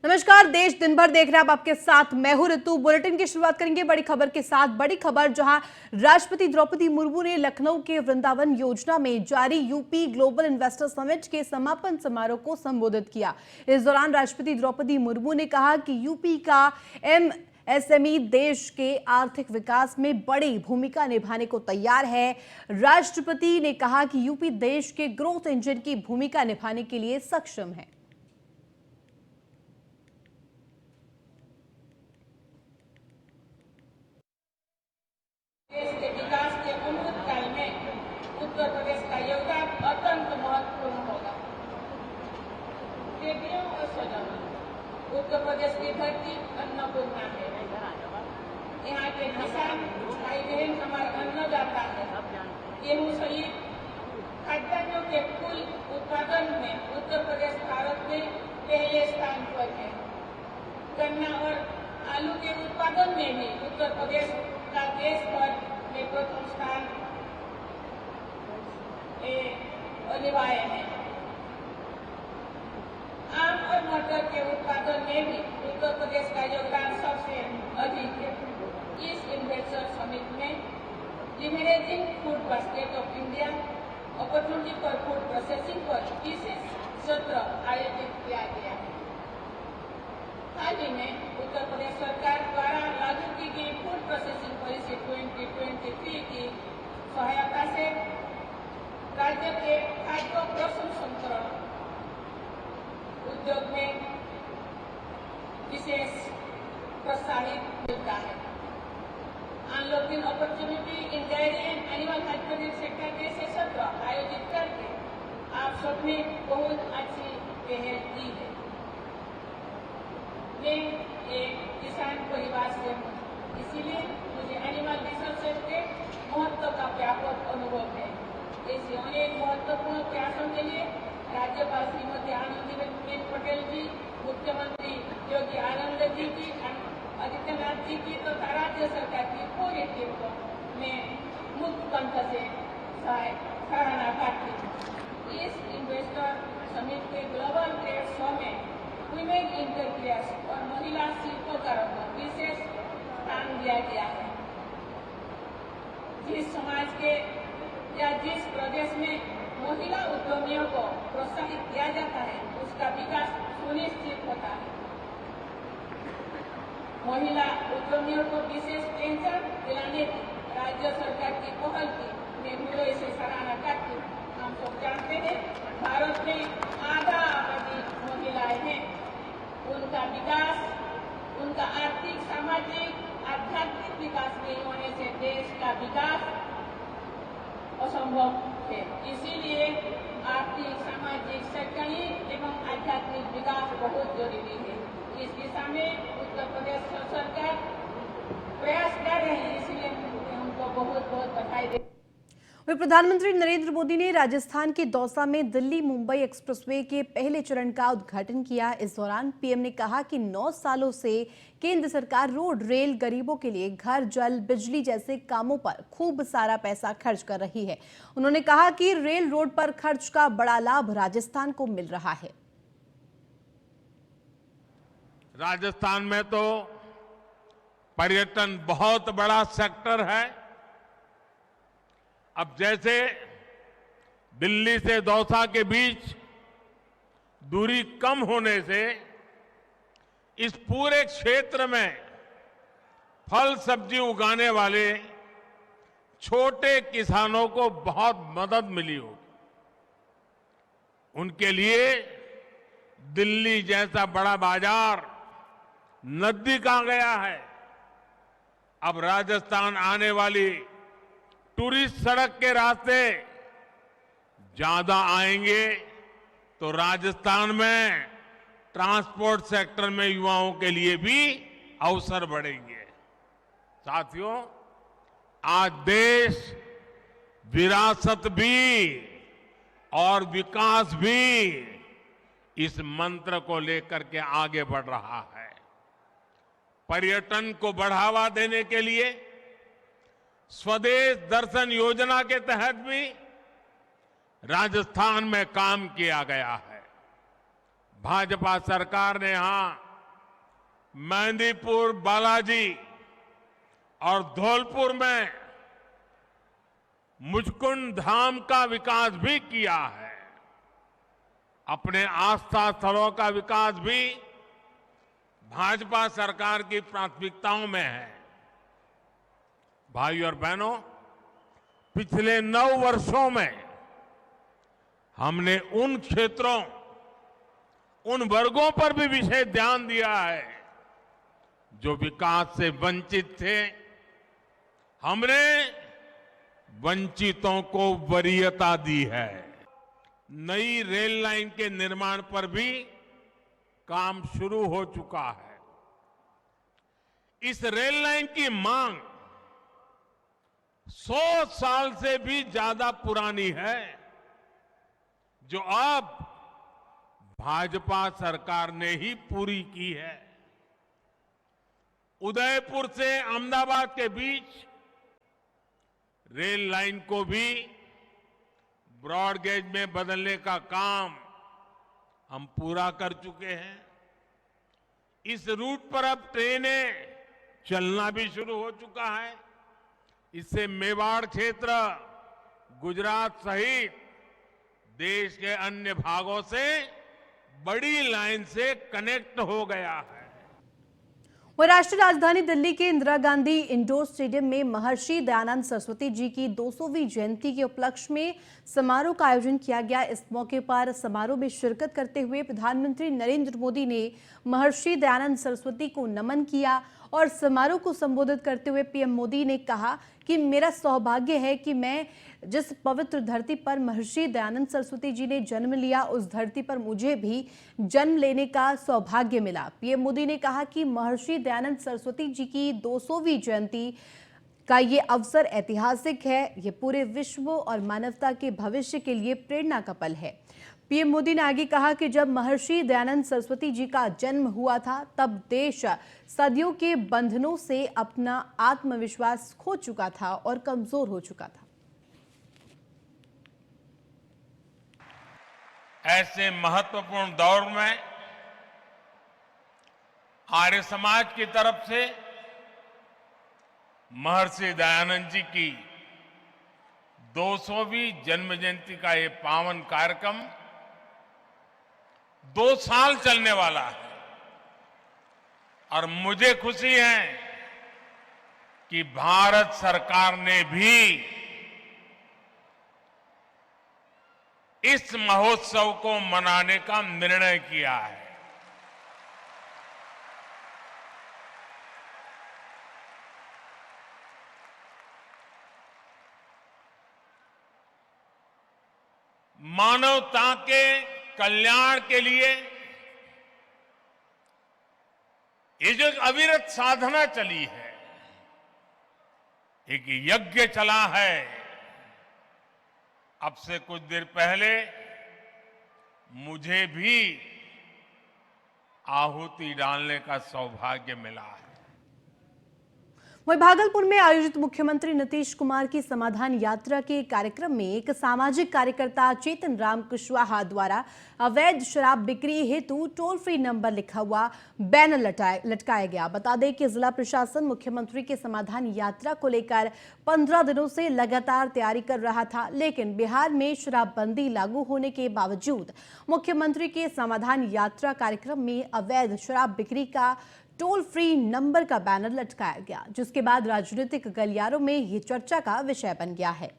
नमस्कार। देश दिन भर देख रहे हैं आप, आपके साथ मैं हूं ऋतु। बुलेटिन की शुरुआत करेंगे बड़ी खबर के साथ। बड़ी खबर जहां राष्ट्रपति द्रौपदी मुर्मू ने लखनऊ के वृंदावन योजना में जारी यूपी ग्लोबल इन्वेस्टर समिट के समापन समारोह को संबोधित किया। इस दौरान राष्ट्रपति द्रौपदी मुर्मू ने कहा कि यूपी का एमएसएमई देश के आर्थिक विकास में बड़ी भूमिका निभाने को तैयार है। राष्ट्रपति ने कहा कि यूपी देश के ग्रोथ इंजन की भूमिका निभाने के लिए सक्षम है। देश के विकास के अमृत काल में उत्तर प्रदेश का योगदान अत्यंत महत्वपूर्ण होगा। बेटियों और स्वजनों, उत्तर प्रदेश की धरती अन्नपूर्णा है। यहाँ के किसान भाई बहन हमारा अन्नदाता है। गेहूं सहित खाद्यान्नों के कुल उत्पादन में उत्तर प्रदेश भारत में पहले स्थान पर है। गन्ना और आलू के उत्पादन में भी उत्तर प्रदेश का देश भर में प्रथम स्थान निभाए हैं। आम और मटर के उत्पादन में भी उत्तर प्रदेश का योगदान सबसे अधिक है। इस इन्वेस्टर समिट में leveraging food basket of India opportunity for food processing पर विशेष सत्र आयोजित किया गया है। हाल ही में उत्तर प्रदेश सरकार द्वारा लागू की गई फूड प्रोसेसिंग पॉलिसी 2023 की सहायता से राज्य के खाद्य प्रसंस्करण उद्योग में विशेष प्रोत्साहित मिलता है। Unlocking opportunity in dairy and animal husbandry sector जैसे सत्र आयोजित करके आप सबने बहुत अच्छी पहल की है। मैं एक किसान परिवार से हूँ, इसीलिए मुझे एनिमल रिसोर्सेज के महत्व का व्यापक अनुभव है। ऐसे अनेक महत्वपूर्ण प्रयासों के लिए राज्यपाल श्रीमती आनंदीबेन पटेल जी, मुख्यमंत्री योगी आदित्यनाथ जी की तथा राज्य सरकार की पूरी टीम को मैं मुक्त कंठ से सराहना करती हूँ। इस इन्वेस्टर समिट के ग्लोबल ट्रेड शो में वुमेन एंटरप्रेन्योर्स और महिला शिल्पकारों को विशेष स्थान दिया गया है। जिस समाज के या जिस प्रदेश में महिला उद्यमियों को प्रोत्साहित किया जाता है, उसका विकास सुनिश्चित होता है। महिला उद्यमियों को विशेष पेंशन दिलाने की राज्य सरकार की पहल की मैं हृदय से सराहना करती हूँ। हम सब जानते हैं भारत में आधा आबादी महिलाएं हैं। उनका विकास, उनका आर्थिक, सामाजिक, आध्यात्मिक विकास नहीं होने से देश का विकास असंभव है। इसीलिए आर्थिक, सामाजिक, शैक्षणिक एवं आध्यात्मिक विकास बहुत जरूरी है। इस दिशा में उत्तर प्रदेश सरकार प्रयास कर रही है, इसलिए उनको बहुत बहुत बधाई देती हूं। प्रधानमंत्री नरेंद्र मोदी ने राजस्थान के दौसा में दिल्ली मुंबई एक्सप्रेसवे के पहले चरण का उद्घाटन किया। इस दौरान पीएम ने कहा कि 9 सालों से केंद्र सरकार रोड, रेल, गरीबों के लिए घर, जल, बिजली जैसे कामों पर खूब सारा पैसा खर्च कर रही है। उन्होंने कहा कि रेल रोड पर खर्च का बड़ा लाभ राजस्थान को मिल रहा है। राजस्थान में तो पर्यटन बहुत बड़ा सेक्टर है। अब जैसे दिल्ली से दौसा के बीच दूरी कम होने से इस पूरे क्षेत्र में फल सब्जी उगाने वाले छोटे किसानों को बहुत मदद मिली होगी। उनके लिए दिल्ली जैसा बड़ा बाजार नजदीक आ गया है। अब राजस्थान आने वाली टूरिस्ट सड़क के रास्ते ज्यादा आएंगे तो राजस्थान में ट्रांसपोर्ट सेक्टर में युवाओं के लिए भी अवसर बढ़ेंगे। साथियों, आज देश विरासत भी और विकास भी इस मंत्र को लेकर के आगे बढ़ रहा है। पर्यटन को बढ़ावा देने के लिए स्वदेश दर्शन योजना के तहत भी राजस्थान में काम किया गया है। भाजपा सरकार ने यहां मेहंदीपुर बालाजी और धौलपुर में मुचकुंड धाम का विकास भी किया है। अपने आस्था स्थलों का विकास भी भाजपा सरकार की प्राथमिकताओं में है। भाइयों और बहनों, पिछले 9 वर्षों में हमने उन क्षेत्रों, उन वर्गों पर भी विशेष ध्यान दिया है जो विकास से वंचित थे। हमने वंचितों को वरीयता दी है। नई रेल लाइन के निर्माण पर भी काम शुरू हो चुका है। इस रेल लाइन की मांग 100 साल से भी ज्यादा पुरानी है, जो अब भाजपा सरकार ने ही पूरी की है। उदयपुर से अहमदाबाद के बीच रेल लाइन को भी ब्रॉड गेज में बदलने का काम हम पूरा कर चुके हैं। इस रूट पर अब ट्रेनें चलना भी शुरू हो चुका है। इससे मेवाड़ क्षेत्र, गुजरात सहित देश के अन्य भागों से बड़ी लाइन से कनेक्ट हो गया है। वह राष्ट्रीय राजधानी दिल्ली के इंदिरा गांधी इंडोर स्टेडियम में महर्षि दयानंद सरस्वती जी की 200वीं जयंती के उपलक्ष्य में समारोह का आयोजन किया गया। इस मौके पर समारोह में शिरकत करते हुए प्रधानमंत्री नरेंद्र मोदी ने महर्षि दयानंद सरस्वती को नमन किया और समारोह को संबोधित करते हुए पीएम मोदी ने कहा कि मेरा सौभाग्य है कि मैं जिस पवित्र धरती पर महर्षि दयानंद सरस्वती जी ने जन्म लिया, उस धरती पर मुझे भी जन्म लेने का सौभाग्य मिला। पीएम मोदी ने कहा कि महर्षि दयानंद सरस्वती जी की 200वीं जयंती का ये अवसर ऐतिहासिक है। ये पूरे विश्व और मानवता के भविष्य के लिए प्रेरणा का पल है। पीएम मोदी ने आगे कहा कि जब महर्षि दयानंद सरस्वती जी का जन्म हुआ था, तब देश सदियों के बंधनों से अपना आत्मविश्वास खो चुका था और कमजोर हो चुका था। ऐसे महत्वपूर्ण दौर में आर्य समाज की तरफ से महर्षि दयानंद जी की 200वीं जन्म जयंती का ये पावन कार्यक्रम 2 साल चलने वाला है और मुझे खुशी है कि भारत सरकार ने भी इस महोत्सव को मनाने का निर्णय किया है। मानवता के कल्याण के लिए ये जो अविरत साधना चली है, एक यज्ञ चला है। अब से कुछ देर पहले मुझे भी आहुति डालने का सौभाग्य मिला है। वहीं भागलपुर में आयोजित मुख्यमंत्री नीतीश कुमार की समाधान यात्रा के कार्यक्रम में एक सामाजिक कार्यकर्ता चेतन राम कुशवाहा द्वारा अवैध शराब बिक्री हेतु टोल फ्री नंबर लिखा हुआ बैनर लटकाया गया। बता दें कि जिला प्रशासन मुख्यमंत्री के समाधान यात्रा को लेकर 15 दिनों से लगातार तैयारी कर रहा था, लेकिन बिहार में शराबबंदी लागू होने के बावजूद मुख्यमंत्री के समाधान यात्रा कार्यक्रम में अवैध शराब बिक्री का टोल फ्री नंबर का बैनर लटकाया गया, जिसके बाद राजनीतिक गलियारों में ये चर्चा का विषय बन गया है।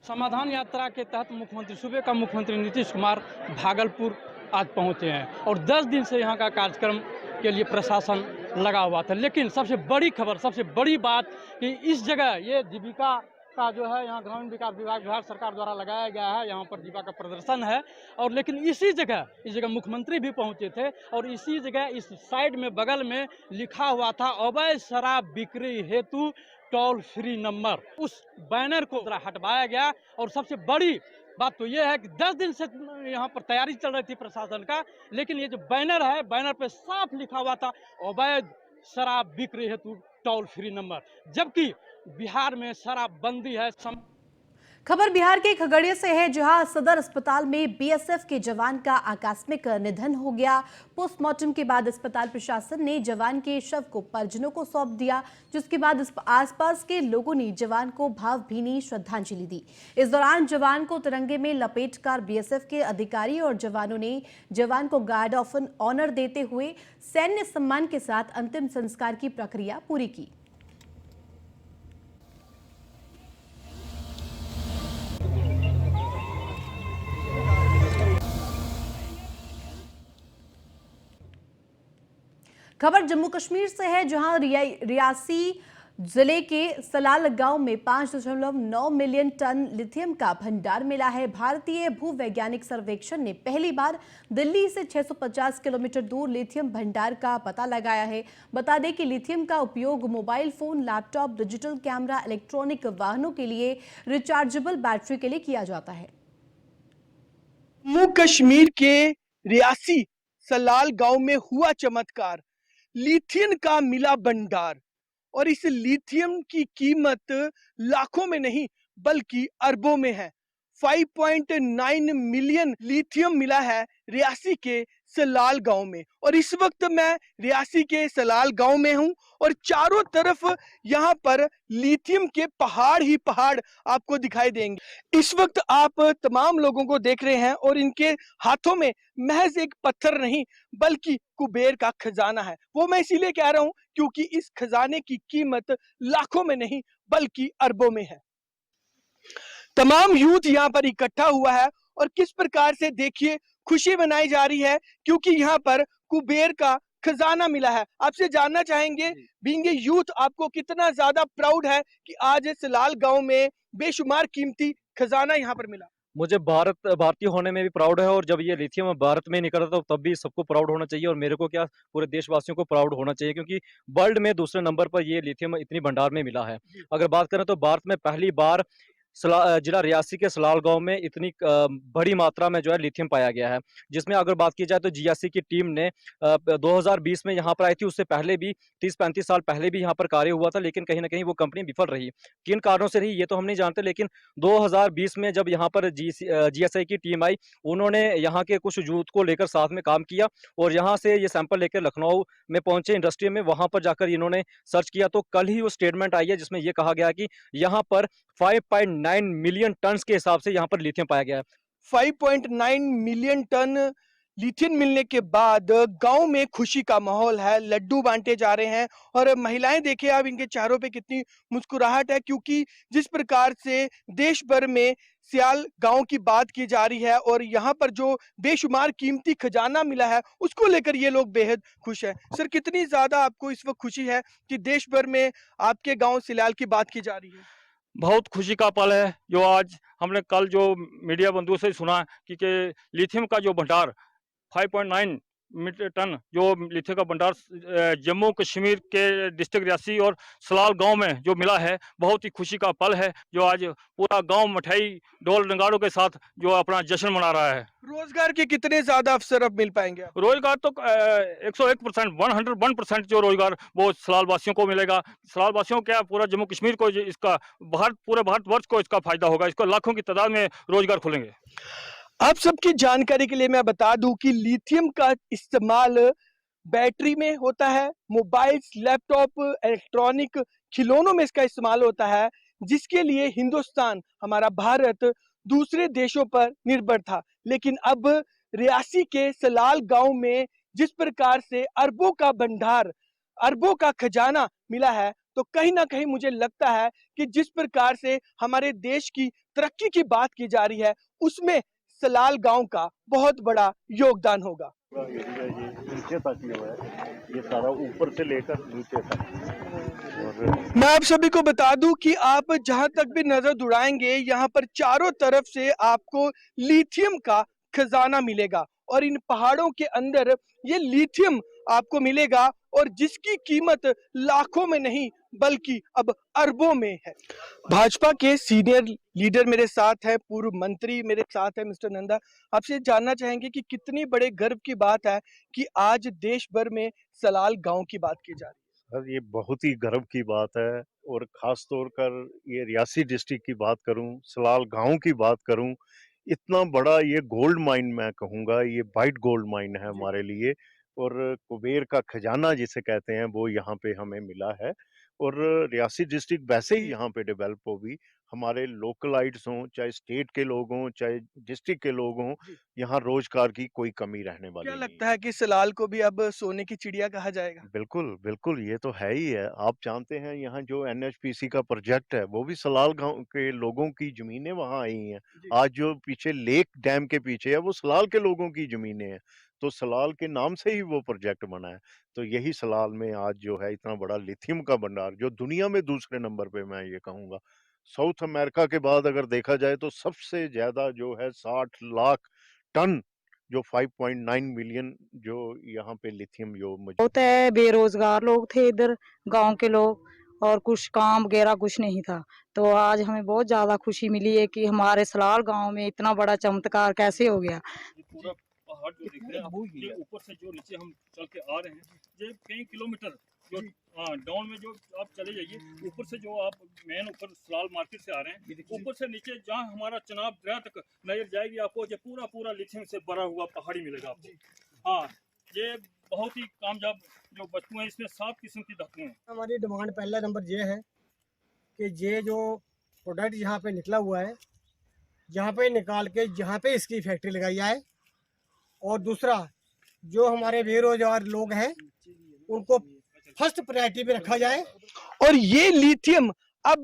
समाधान यात्रा के तहत मुख्यमंत्री सूबे का मुख्यमंत्री नीतीश कुमार भागलपुर आज पहुंचे हैं और 10 दिन से यहां का कार्यक्रम के लिए प्रशासन लगा हुआ था। लेकिन सबसे बड़ी खबर, सबसे बड़ी बात कि इस जगह ये जीविका का जो है यहाँ ग्रामीण विकास विभाग बिहार सरकार द्वारा लगाया गया है, यहाँ पर जीविका का प्रदर्शन है। और लेकिन इस जगह मुख्यमंत्री भी पहुंचे थे और इसी जगह इस साइड में बगल में लिखा हुआ था अवैध शराब बिक्री हेतु टोल फ्री नंबर। उस बैनर को हटवाया गया और सबसे बड़ी बात तो यह है कि 10 दिन से यहाँ पर तैयारी चल रही थी प्रशासन का, लेकिन ये जो बैनर है, बैनर पे साफ लिखा हुआ था अवैध शराब बिक्री हेतु टोल फ्री नंबर, जबकि बिहार में शराबबंदी है। खबर बिहार के खगड़िया से है, जहां सदर अस्पताल में बीएसएफ के जवान का आकस्मिक निधन हो गया। पोस्टमार्टम के बाद अस्पताल प्रशासन ने जवान के शव को परिजनों को सौंप दिया, जिसके बाद आसपास के लोगों ने जवान को भावभीनी श्रद्धांजलि दी। इस दौरान जवान को तिरंगे में लपेटकर बीएसएफ के अधिकारी और जवानों ने जवान को गार्ड ऑफ ऑनर देते हुए सैन्य सम्मान के साथ अंतिम संस्कार की प्रक्रिया पूरी की। खबर जम्मू कश्मीर से है, जहां रियासी जिले के सलाल गांव में 5.9 मिलियन टन लिथियम का भंडार मिला है। भारतीय भूवैज्ञानिक सर्वेक्षण ने पहली बार दिल्ली से 650 किलोमीटर दूर लिथियम भंडार का पता लगाया है। बता दें कि लिथियम का उपयोग mobile phone, laptop, digital camera, electronic वाहनों के लिए रिचार्जेबल बैटरी के लिए किया जाता है। जम्मू कश्मीर के रियासी सलाल गांव में हुआ चमत्कार। लिथियम का मिला भंडार और इस लिथियम की कीमत लाखों में नहीं बल्कि अरबों में है। 5.9 मिलियन लिथियम मिला है रियासी के सलाल गांव में और इस वक्त मैं रियासी के सलाल गांव में हूं और चारों तरफ यहां पर लिथियम के पहाड़ ही पहाड़ आपको दिखाई देंगे। इस वक्त आप तमाम लोगों को देख रहे हैं और इनके हाथों में महज एक पत्थर नहीं बल्कि कुबेर का खजाना है। वो मैं इसीलिए कह रहा हूं क्योंकि इस खजाने की कीमत लाखों में नहीं बल्कि अरबों में है। तमाम यूथ यहाँ पर इकट्ठा हुआ है और किस प्रकार से देखिए खुशी मनाई जा रही है क्योंकि यहाँ पर कुबेर का खजाना मिला है। आपसे जानना चाहेंगे बीइंग ए यूथ आपको कितना ज्यादा प्राउड है कि आज सलाल गांव में बेशुमार कीमती खजाना यहाँ पर मिला। मुझे भारतीय होने में भी प्राउड है और जब ये लिथियम भारत में निकला था तब भी सबको प्राउड होना चाहिए और मेरे को क्या पूरे देशवासियों को प्राउड होना चाहिए क्योंकि वर्ल्ड में दूसरे नंबर पर ये लिथियम इतनी भंडार में मिला है। अगर बात करें तो भारत में पहली बार जिला रियासी के सलाल गांव में इतनी बड़ी मात्रा में जो है लिथियम पाया गया है, जिसमें अगर बात की जाए तो जीएससी की टीम ने 2020 में यहाँ पर आई थी। उससे पहले भी 30-35 साल पहले भी यहाँ पर कार्य हुआ था, लेकिन कहीं ना कहीं वो कंपनी विफल रही। किन कारणों से रही ये तो हम नहीं जानते, लेकिन 2020 में जब यहाँ पर जीएसआई की टीम आई, उन्होंने यहाँ के कुछ यूथ को लेकर साथ में काम किया और यहाँ से ये सैंपल लेकर लखनऊ में पहुंचे इंडस्ट्री में। वहां पर जाकर इन्होंने सर्च किया तो कल ही वो स्टेटमेंट आई है जिसमें ये कहा गया कि यहाँ पर 5.9 मिलियन टन के हिसाब से यहाँ पर लिथियम पाया गया है। 5.9 मिलियन टन लिथियम मिलने के बाद गांव में खुशी का माहौल है, लड्डू बांटे जा रहे हैं और महिलाएं देखिए आप इनके चेहरों पे कितनी मुस्कुराहट है क्योंकि जिस प्रकार से देश भर में सियाल गांव की बात की जा रही है और यहाँ पर जो बेशुमार कीमती खजाना मिला है उसको लेकर ये लोग बेहद खुश हैं। सर कितनी ज्यादा आपको इस वक्त खुशी है कि देश भर में आपके गाँव सियाल की बात की जा रही है? बहुत खुशी का पल है जो आज हमने कल जो मीडिया बंधुओं से सुना कि लिथियम का जो भंडार 5.9 मीट्रिक टन जो लिथियम का भंडार जम्मू कश्मीर के डिस्ट्रिक्ट रियासी और सलाल गांव में जो मिला है, बहुत ही खुशी का पल है जो आज पूरा गांव मिठाई ढोल नगाड़ों के साथ जो अपना जश्न मना रहा है। रोजगार के कितने ज्यादा अवसर अब मिल पाएंगे? रोजगार तो 101%, 101% जो रोजगार वो सलाल वासियों को मिलेगा। सलाल वासियों क्या पूरा जम्मू कश्मीर को इसका पूरे भारतवर्ष को इसका फायदा होगा। इसको लाखों की तादाद में रोजगार खुलेंगे। आप सबकी जानकारी के लिए मैं बता दूं कि लिथियम का इस्तेमाल बैटरी में होता है, मोबाइल्स, लैपटॉप, इलेक्ट्रॉनिक खिलौनों में इसका इस्तेमाल होता है, जिसके लिए हिंदुस्तान हमारा भारत दूसरे देशों पर निर्भर था। लेकिन अब रियासी के सलाल गांव में जिस प्रकार से अरबों का भंडार, अरबों का खजाना मिला है तो कहीं ना कहीं मुझे लगता है कि जिस प्रकार से हमारे देश की तरक्की की बात की जा रही है उसमें सलाल गांव का बहुत बड़ा योगदान होगा। नीचे तक ये सारा ऊपर से लेकर नीचे तक। मैं आप सभी को बता दूं कि आप जहां तक भी नजर दौड़ाएंगे यहाँ पर चारों तरफ से आपको लिथियम का खजाना मिलेगा और इन पहाड़ों के अंदर ये लिथियम आपको मिलेगा और जिसकी कीमत लाखों में नहीं बल्कि अब अरबों में है। भाजपा के सीनियर लीडर मेरे साथ है, पूर्व मंत्री मेरे साथ है मिस्टर नंदा। आपसे जानना चाहेंगे कि कितनी बड़े गर्व की बात है कि आज देश भर में सलाल गांव की बात की जा रही है। सर ये बहुत ही गर्व की बात है और ख़ास तौर कर ये रियासी डिस्ट्रिक्ट की बात करूँ, सलाल गाँव की बात करूँ, इतना बड़ा ये गोल्ड माइन मैं कहूँगा, ये व्हाइट गोल्ड माइन है हमारे लिए और कुबेर का खजाना जिसे कहते हैं, वो यहाँ पे हमें मिला है और रियासी डिस्ट्रिक्ट वैसे ही यहाँ पे डेवलप होगी। हमारे लोकलाइट्स हों, चाहे स्टेट के लोग हों, चाहे डिस्ट्रिक्ट के लोग हों, यहाँ रोज़गार की कोई कमी रहने वाली क्या नहीं लगता है। है कि सलाल को भी अब सोने की चिड़िया कहा जाएगा? बिल्कुल, बिल्कुल, ये तो है ही है। आप जानते हैं यहाँ जो एनएचपीसी का प्रोजेक्ट है, वो भी सलाल गाँव के लोगों की ज़मीनें वहाँ आई हैं। जी। आज जो पीछे लेक डैम के पीछे है, वो सलाल के लोगों की ज़मीनें हैं। तो सलाल के नाम से ही वो प्रोजेक्ट बना है। तो यही सलाल में आज जो है इतना बड़ा लिथियम का भंडार, जो दुनिया में दूसरे नंबर पे मैं ये कहूँगा। साउथ अमेरिका के बाद अगर देखा जाए तो सबसे ज़्यादा जो है 60 लाख टन जो 5.9 मिलियन जो यहाँ पे लिथियम जो मौजूद बहुत है, बेरोजगार लोग थे इधर गांव के लोग और कुछ काम वगैरह कुछ नहीं था। तो आज हमें बहुत ज्यादा खुशी मिली है कि हमारे सलाल गांव में इतना बड़ा चमत्कार कैसे हो गया। ये पूरा पहाड़ जो दिख रहा है आपको, ये ऊपर से जो नीचे हम चल के आ रहे हैं, ये कई किलोमीटर जो डाउन में जो आप चले जाइए, ऊपर से जो आप मेन ऊपर सलाल मार्केट से आ रहे हैं, ऊपर से नीचे जहाँ हमारा चनाब दरिया तक नजर जाएगी आपको, ये पूरा पूरा लिथियम से भरा हुआ पहाड़ी मिलेगा आपको। हाँ, ये बहुत ही कामयाब जो वस्तु है, इसमें 7 किस्म की धातुएं हैं। हमारी डिमांड पहला नंबर ये है कि ये जो प्रोडक्ट यहाँ पे निकला हुआ है, यहाँ पे निकाल के यहाँ पे इसकी फैक्ट्री लगाई जाए और दूसरा जो हमारे बेरोजगार लोग हैं उनको फर्स्ट प्रायोरिटी पे रखा जाए। और ये लिथियम अब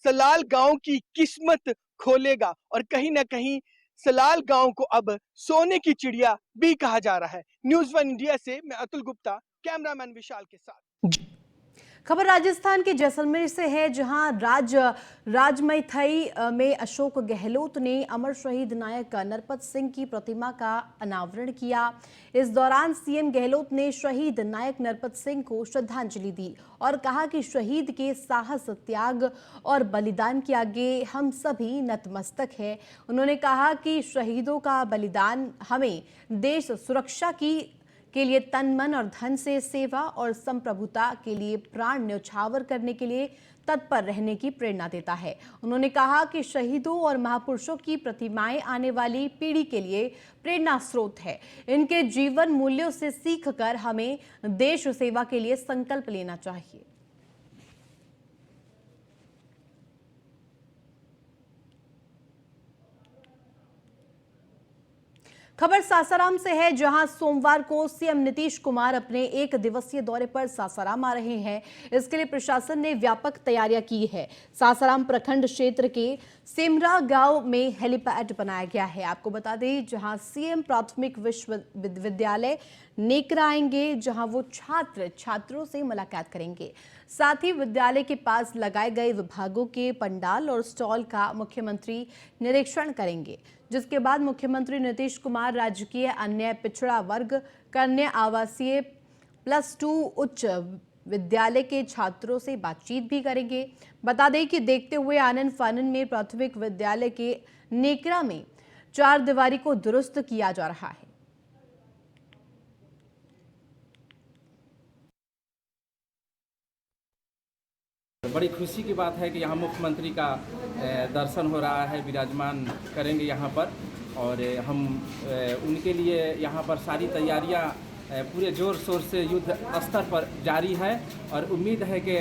सलाल गांव की किस्मत खोलेगा और कहीं ना कहीं सलाल गांव को अब सोने की चिड़िया भी कहा जा रहा है। न्यूज़ 1 इंडिया से मैं अतुल गुप्ता, कैमरामैन विशाल के साथ। खबर राजस्थान के जैसलमेर से है, जहां राजमैथई में अशोक गहलोत ने अमर शहीद नायक नरपत सिंह की प्रतिमा का अनावरण किया। इस दौरान सीएम गहलोत ने शहीद नायक नरपत सिंह को श्रद्धांजलि दी और कहा कि शहीद के साहस, त्याग और बलिदान के आगे हम सभी नतमस्तक हैं। उन्होंने कहा कि शहीदों का बलिदान हमें देश सुरक्षा के लिए तन, मन और धन से सेवा और संप्रभुता के लिए प्राण न्यौछावर करने के लिए तत्पर रहने की प्रेरणा देता है। उन्होंने कहा कि शहीदों और महापुरुषों की प्रतिमाएं आने वाली पीढ़ी के लिए प्रेरणा स्रोत है। इनके जीवन मूल्यों से सीखकर हमें देश सेवा के लिए संकल्प लेना चाहिए। खबर सासाराम से है, जहां सोमवार को सीएम नीतीश कुमार अपने 1 दिवसीय दौरे पर सासाराम आ रहे हैं। इसके लिए प्रशासन ने व्यापक तैयारियां की है। सासाराम प्रखंड क्षेत्र के सेमरा गांव में हेलीपैड बनाया गया है। आपको बता दें, जहां सीएम प्राथमिक विद्यालय नेकरा आएंगे, जहां वो छात्रों से मुलाकात करेंगे। साथ ही विद्यालय के पास लगाए गए विभागों के पंडाल और स्टॉल का मुख्यमंत्री निरीक्षण करेंगे, जिसके बाद मुख्यमंत्री नीतीश कुमार राजकीय अन्य पिछड़ा वर्ग कन्या आवासीय +2 उच्च विद्यालय के छात्रों से बातचीत भी करेंगे। बता दें कि देखते हुए आनन फानन में प्राथमिक विद्यालय के नेकरा में 4 दीवारी को दुरुस्त किया जा रहा है। बड़ी खुशी की बात है कि यहाँ मुख्यमंत्री का दर्शन हो रहा है, विराजमान करेंगे यहाँ पर और हम उनके लिए यहाँ पर सारी तैयारियाँ पूरे जोर शोर से युद्ध स्तर पर जारी है और उम्मीद है कि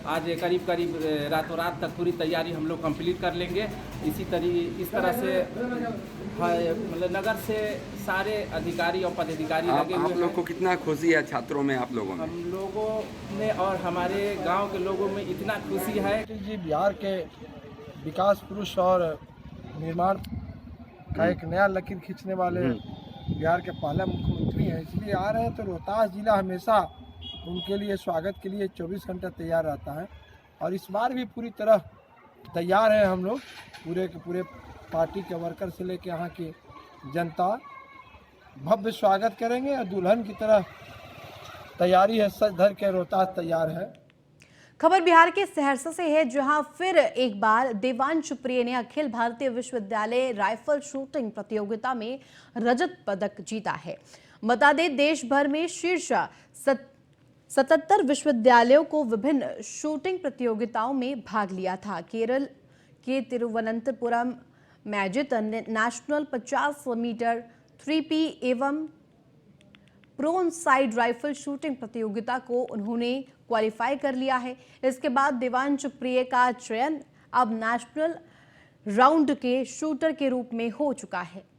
आज करीब रातों रात तक पूरी तैयारी हम लोग कंप्लीट कर लेंगे। इस तरह से मतलब नगर से सारे अधिकारी और पदाधिकारी लगे हुए हैं। आप लोग को कितना खुशी है छात्रों में, आप लोगों में? हम लोगों में और हमारे गांव के लोगों में इतना खुशी है कि जी बिहार के विकास पुरुष और निर्माण का एक नया लकीर खींचने वाले बिहार के पहले मुख्यमंत्री हैं, इसलिए आ रहे हैं। तो रोहतास जिला हमेशा उनके लिए स्वागत के लिए 24 घंटा तैयार रहता है और इस बार भी पूरी तरह तैयार हैं हम लोग। पूरे के पूरे पार्टी के वर्कर से लेकर यहाँ की जनता भव्य स्वागत करेंगे और दुल्हन की तरह तैयारी है, सज धर के रोहतास तैयार है। खबर बिहार के सहरसा से है, जहां फिर एक बार देवांश प्रिय ने अखिल भारतीय विश्वविद्यालय राइफल शूटिंग प्रतियोगिता में रजत पदक जीता है। बता दें, देश भर में शीर्ष 77 विश्वविद्यालयों को विभिन्न शूटिंग प्रतियोगिताओं में भाग लिया था। केरल के तिरुवनंतपुरम में आयोजित नेशनल 50 मीटर 3P एवं प्रोन साइड राइफल शूटिंग प्रतियोगिता को उन्होंने क्वालिफाई कर लिया है। इसके बाद देवांश प्रिय का चयन अब नेशनल राउंड के शूटर के रूप में हो चुका है।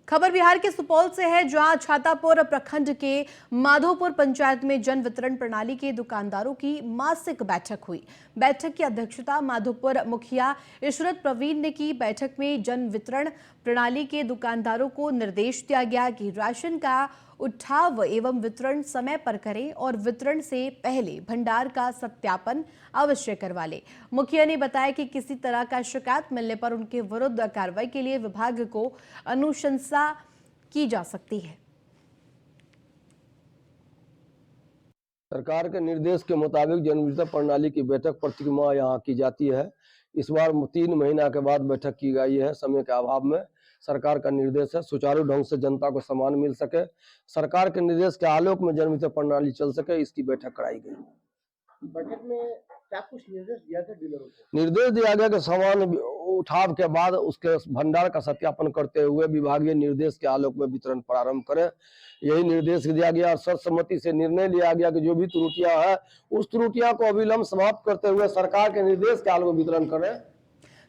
खबर बिहार के सुपौल से है, जहां छातापुर प्रखंड के माधोपुर पंचायत में जन वितरण प्रणाली के दुकानदारों की मासिक बैठक हुई। बैठक की अध्यक्षता माधोपुर मुखिया इशरत प्रवीण ने की। बैठक में जन वितरण प्रणाली के दुकानदारों को निर्देश दिया गया कि राशन का उठाव एवं वितरण समय पर करें और वितरण से पहले भंडार का सत्यापन अवश्य करवा लें। मुखिया ने बताया कि किसी तरह का शिकायत मिलने पर उनके विरुद्ध कार्रवाई के लिए विभाग को अनुशंसा की जा सकती है। सरकार के निर्देश के मुताबिक जन वितरण प्रणाली की बैठक प्रति माह यहाँ की जाती है। इस बार 3 महीना के बाद बैठक की गई है। समय के अभाव में सरकार का निर्देश है सुचारू ढंग से जनता को सामान मिल सके, सरकार के निर्देश के आलोक में जन वितरण प्रणाली चल सके, इसकी बैठक कराई गई। बजट में क्या कुछ निर्देश दिया गया डीलरों को? निर्देश दिया गया कि सामान उठाव के बाद उसके भंडार का सत्यापन करते हुए विभागीय निर्देश के आलोक में वितरण प्रारंभ करें। यही निर्देश दिया गया और सर्वसम्मति से निर्णय लिया गया कि जो भी त्रुटियां हैं उस त्रुटियां को अविलंब समाप्त करते हुए सरकार के निर्देश के आलोक में वितरण करें।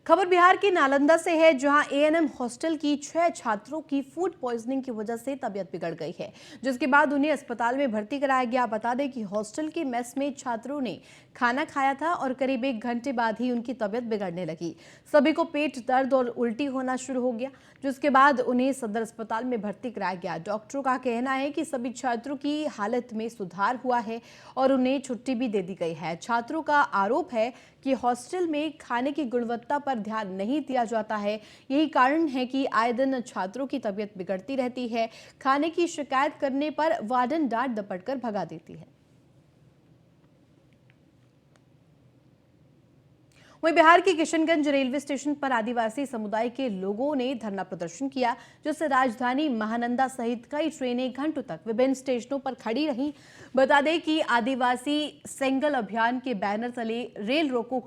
खबर बिहार के नालंदा से है, जहां एएनएम हॉस्टल की 6 छात्रों की फूड पॉइजनिंग की वजह से तबीयत बिगड़ गई है, जिसके बाद उन्हें अस्पताल में भर्ती कराया गया। बता दें कि हॉस्टल के मेस में छात्रों ने खाना खाया था और करीब 1 घंटे बाद ही उनकी तबीयत बिगड़ने लगी। सभी को पेट दर्द और उल्टी होना शुरू हो गया, जिसके बाद उन्हें सदर अस्पताल में भर्ती कराया गया। डॉक्टरों का कहना है कि सभी छात्रों की हालत में सुधार हुआ है और उन्हें छुट्टी भी दे दी गई है। छात्रों का आरोप है कि हॉस्टल में खाने की गुणवत्ता पर ध्यान नहीं दिया जाता है। यही कारण है कि आए दिन छात्रों की तबीयत बिगड़ती रहती है। खाने की शिकायत करने पर वार्डन डांट डपट कर भगा देती है। वहीं बिहार के किशनगंज रेलवे स्टेशन पर आदिवासी समुदाय के लोगों ने धरना प्रदर्शन किया, जिससे राजधानी महानंदा सहित कई ट्रेनें घंटों तक विभिन्न स्टेशनों पर खड़ी रहीं। बता दें कि आदिवासी सेंगल अभियान के बैनर तले रेल रोको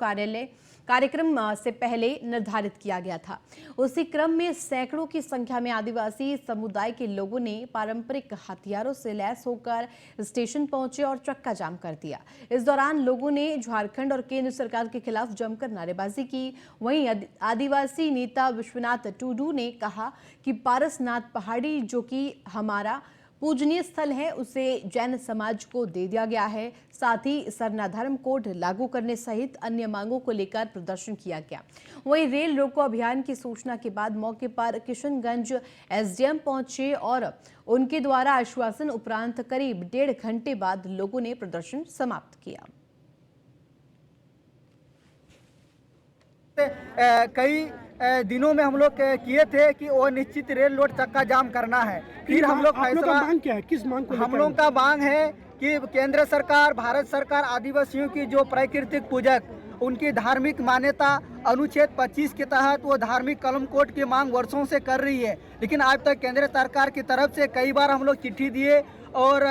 कार्यक्रम से पहले निर्धारित किया गया था। उसी क्रम में सैकड़ों की संख्या में आदिवासी समुदाय के लोगों ने पारंपरिक हथियारों से लैस होकर स्टेशन पहुंचे और चक्का जाम कर दिया। इस दौरान लोगों ने झारखंड और केंद्र सरकार के खिलाफ जमकर नारेबाजी की। वहीं आदिवासी नेता विश्वनाथ टुडू ने कहा कि पारसनाथ पहाड़ी, जो कि हमारा पूजनीय स्थल है, उसे जैन समाज को दे दिया गया है। साथ ही सरना धर्म कोड लागू करने सहित अन्य मांगों को लेकर प्रदर्शन किया गया। वहीं रेल रोको अभियान की सूचना के बाद मौके पर किशनगंज एसडीएम पहुंचे और उनके द्वारा आश्वासन उपरांत करीब 1.5 घंटे बाद लोगों ने प्रदर्शन समाप्त किया। कई दिनों में हम लोग किए थे कि वो निश्चित रेल रोड चक्का जाम करना है। फिर हम लोग फैसला, मांग क्या है, किस मांग को? हम लोग का मांग है कि केंद्र सरकार, भारत सरकार आदिवासियों की जो प्राकृतिक पूजक, उनकी धार्मिक मान्यता अनुच्छेद 25 के तहत वो धार्मिक कलम कोड की मांग वर्षों से कर रही है, लेकिन आज तक केंद्र सरकार की तरफ से कई बार हम लोग चिट्ठी दिए और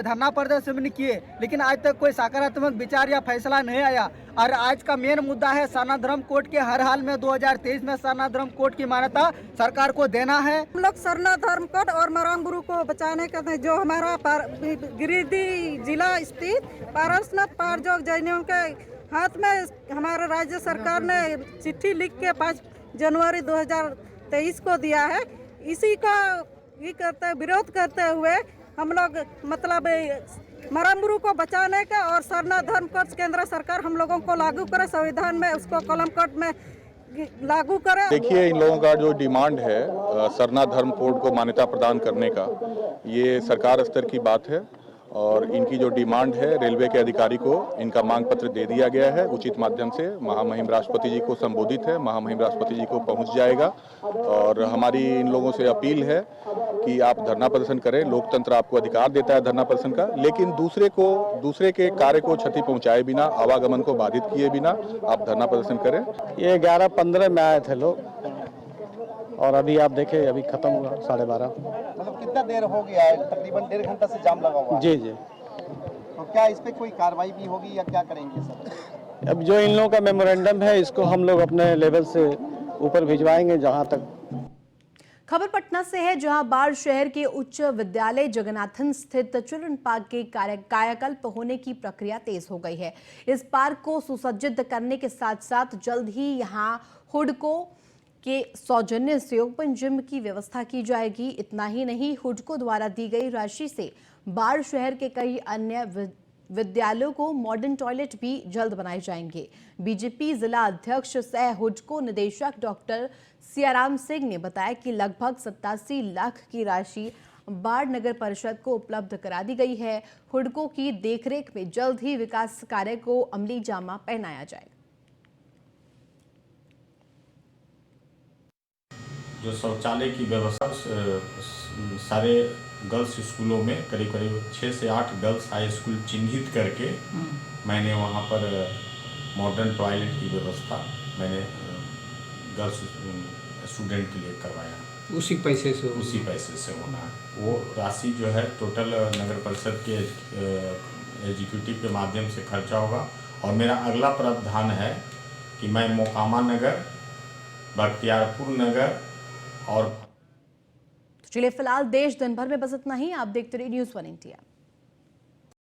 धरना प्रदर्शन भी किए, लेकिन आज तक कोई सकारात्मक विचार या फैसला नहीं आया। और आज का मेन मुद्दा है सरना धर्म कोड के हर हाल में 2023 में सरना धर्म कोड की मान्यता सरकार को देना है। हम लोग सरना धर्म कोड और मरांग गुरु को बचाने का, जो हमारा गिरिडीह जिला स्थित पारसनाथ पहाड़ जो जैनियों के हाथ में हमारे राज्य सरकार ने चिट्ठी लिख के 5 जनवरी 2023 को दिया है। इसी का विरोध करते हुए हम लोग मतलब मरांगुरु को बचाने का और सरना धर्म कोड केंद्र सरकार हम लोगों को लागू करे, संविधान में उसको कलम कोड में लागू करे। देखिए, इन लोगों का जो डिमांड है सरना धर्म कोड को मान्यता प्रदान करने का, ये सरकार स्तर की बात है और इनकी जो डिमांड है रेलवे के अधिकारी को इनका मांग पत्र दे दिया गया है। उचित माध्यम से महामहिम राष्ट्रपति जी को संबोधित है, महामहिम राष्ट्रपति जी को पहुंच जाएगा और हमारी इन लोगों से अपील है कि आप धरना प्रदर्शन करें। लोकतंत्र आपको अधिकार देता है धरना प्रदर्शन का, लेकिन दूसरे के कार्य को क्षति पहुंचाए बिना, आवागमन को बाधित किए बिना आप धरना प्रदर्शन करें। ये 11-15 में आए थे लोग, और अभी आप देखें अभी खत्म हुआ 12:30। मतलब कितना देर हो गया है? तकरीबन 1.5 घंटा से जाम लगा हुआ है। जी जी। तो क्या इस पे कोई कार्रवाई भी होगी या क्या करेंगे सर? अब जो इन लोगों का मेमोरेंडम है इसको हम लोग अपने लेवल से ऊपर भिजवाएंगे जहां तक। खबर पटना से है, जहां बाढ़ शहर के उच्च विद्यालय जगन्नाथन स्थित चिल्ड्रन पार्क के कायाकल्प होने की प्रक्रिया तेज हो गई है। इस पार्क को सुसज्जित करने के साथ साथ जल्द ही यहां हुडको के सौजन्य से ओपन जिम की व्यवस्था की जाएगी। इतना ही नहीं, हुडको द्वारा दी गई राशि से बाढ़ शहर के कई अन्य विद्यालयों को मॉडर्न टॉयलेट भी जल्द बनाए जाएंगे। बीजेपी जिला अध्यक्ष सह हुडको निदेशक डॉक्टर सियाराम सिंह ने बताया कि लगभग 87 लाख की राशि बाढ़ नगर परिषद को उपलब्ध करा दी गई है। हुडको की देखरेख में जल्द ही विकास कार्य को अमली जामा पहनाया जाएगा। जो शौचालय की व्यवस्था सारे गर्ल्स स्कूलों में करीब 6 से 8 गर्ल्स हाई स्कूल चिन्हित करके मैंने वहाँ पर मॉडर्न टॉयलेट की व्यवस्था मैंने गर्ल्स स्टूडेंट के लिए करवाया। उसी पैसे से होना है। वो राशि जो है टोटल नगर परिषद के एग्जीक्यूटिव के माध्यम से खर्चा होगा। और मेरा अगला प्रावधान है कि मैं मोकामा नगर, बख्तियारपुर नगर और चलिए फिलहाल देश दिन भर में बस इतना ही। आप देखते रहिए न्यूज़ 1 इंडिया।